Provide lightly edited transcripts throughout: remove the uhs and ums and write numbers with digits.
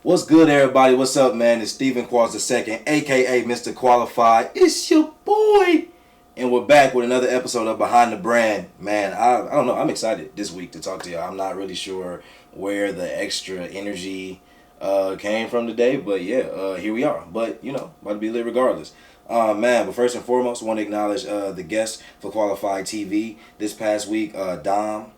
What's good, everybody? What's up, man? It's Stephen Qualls II, aka Mr. Qualified. It's your boy, and we're back with another episode of Behind the Brand. Man, I don't know. I'm excited this week to talk to y'all. I'm not really sure where the extra energy came from today, but yeah, here we are. But about to be lit regardless. Man, but first and foremost, I want to acknowledge the guest for Qualified TV this past week, Dom,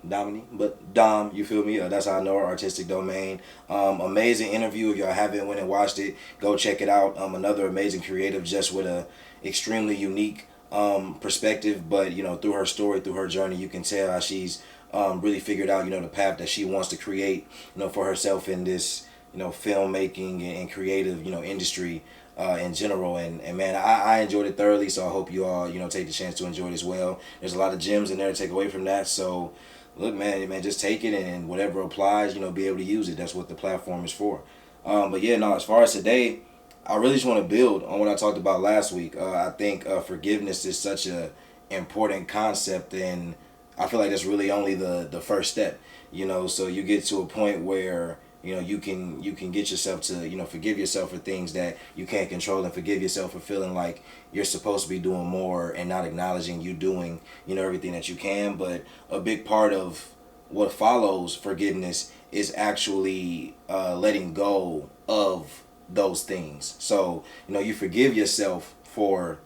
you feel me? That's how I know her artistic domain. Amazing interview. If y'all haven't went and watched it, go check it out. Another amazing creative, just with a extremely unique perspective. But through her story, through her journey, you can tell how she's really figured out the path that she wants to create for herself in this filmmaking and creative industry in general. And man, I enjoyed it thoroughly, so I hope you all take the chance to enjoy it as well. There's a lot of gems in there to take away from that, so look, man, just take it, and whatever applies, be able to use it. That's what the platform is for. But yeah, no, as far as today, I really just want to build on what I talked about last week. I think forgiveness is such a important concept, and I feel like that's really only the first step. So you get to a point where you can get yourself to forgive yourself for things that you can't control, and forgive yourself for feeling like you're supposed to be doing more and not acknowledging you doing everything that you can. But a big part of what follows forgiveness is actually letting go of those things. So you forgive yourself for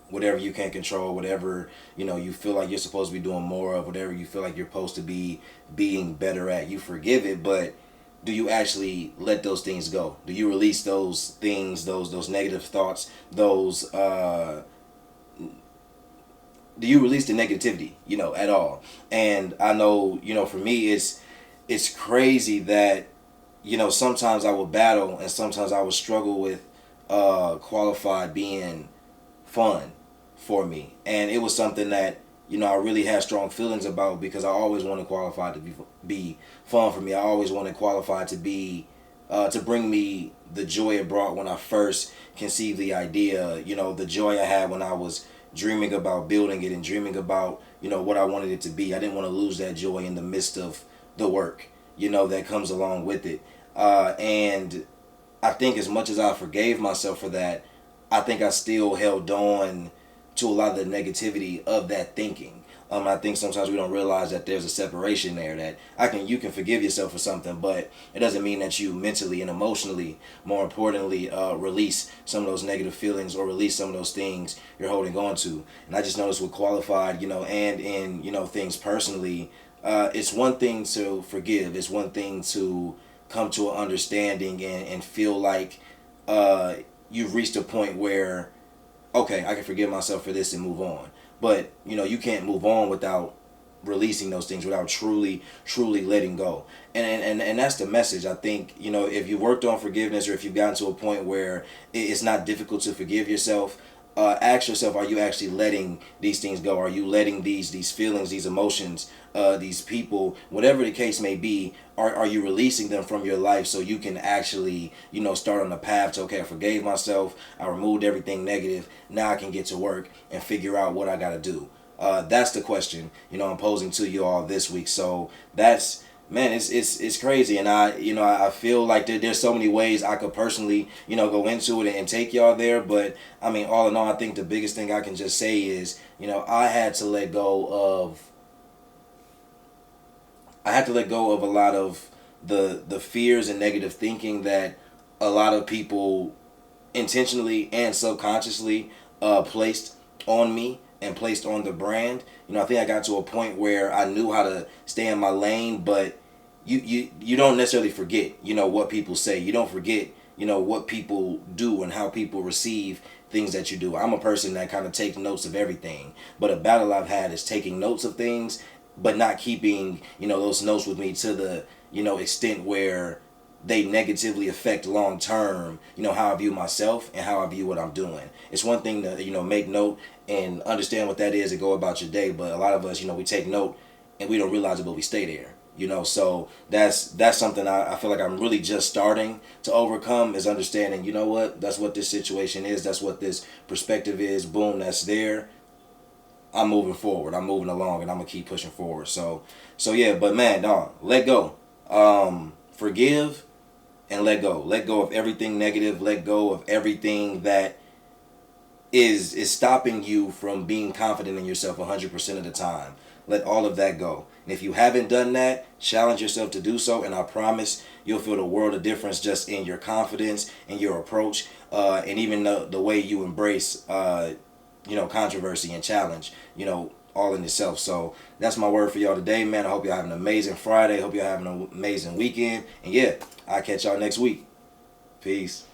whatever you can't control, whatever you feel like you're supposed to be doing more of, whatever you feel like you're supposed to be being better at. You forgive it, but do you actually let those things go? Do you release those things, those negative thoughts, those do you release the negativity at all? And I know for me it's crazy that sometimes I will battle, and sometimes I will struggle with qualified being fun for me. And it was something that I really had strong feelings about, because I always wanted qualified to be fun for me. I always wanted qualified to be to bring me the joy it brought when I first conceived the idea. The joy I had when I was dreaming about building it and dreaming about what I wanted it to be. I didn't want to lose that joy in the midst of the work that comes along with it. And I think as much as I forgave myself for that, I think I still held on to a lot of the negativity of that thinking. I think sometimes we don't realize that there's a separation there, that you can forgive yourself for something, but it doesn't mean that you mentally and emotionally, more importantly, release some of those negative feelings, or release some of those things you're holding on to. And I just noticed with qualified, and in things personally, it's one thing to forgive. It's one thing to come to an understanding and feel like you've reached a point where, okay, I can forgive myself for this and move on. But you can't move on without releasing those things, without truly letting go. And that's the message. I think if you worked on forgiveness, or if you've gotten to a point where it's not difficult to forgive yourself, ask yourself, are you actually letting these things go? Are you letting these feelings, these emotions, these people, whatever the case may be, are you releasing them from your life, so you can actually start on the path to, okay, I forgave myself, I removed everything negative, now I can get to work and figure out what I got to do. That's the question I'm posing to you all this week. So that's, man, it's crazy, and I feel like there's so many ways I could personally go into it and take y'all there. But I mean, all in all, I think the biggest thing I can just say is I had to let go of a lot of the fears and negative thinking that a lot of people intentionally and subconsciously placed on me and placed on the brand. I think I got to a point where I knew how to stay in my lane, but you don't necessarily forget what people say. You don't forget what people do and how people receive things that you do. I'm a person that kind of takes notes of everything, but a battle I've had is taking notes of things, but not keeping those notes with me to the extent where they negatively affect long term how I view myself and how I view what I'm doing. It's one thing to make note and understand what that is and go about your day, but a lot of us we take note and we don't realize it, but we stay there. So that's something I feel like I'm really just starting to overcome, is understanding what, that's what this situation is, that's what this perspective is, boom, that's there. I'm moving forward, I'm moving along, and I'm gonna keep pushing forward. So yeah, but man, dog, let go. Forgive, and let go. Let go of everything negative. Let go of everything that is stopping you from being confident in yourself 100% of the time. Let all of that go. And if you haven't done that, challenge yourself to do so, and I promise you'll feel the world of difference just in your confidence and your approach, and even the way you embrace controversy and challenge, all in itself. So that's my word for y'all today, man. I hope y'all have an amazing Friday. Hope y'all have an amazing weekend. And yeah, I'll catch y'all next week. Peace.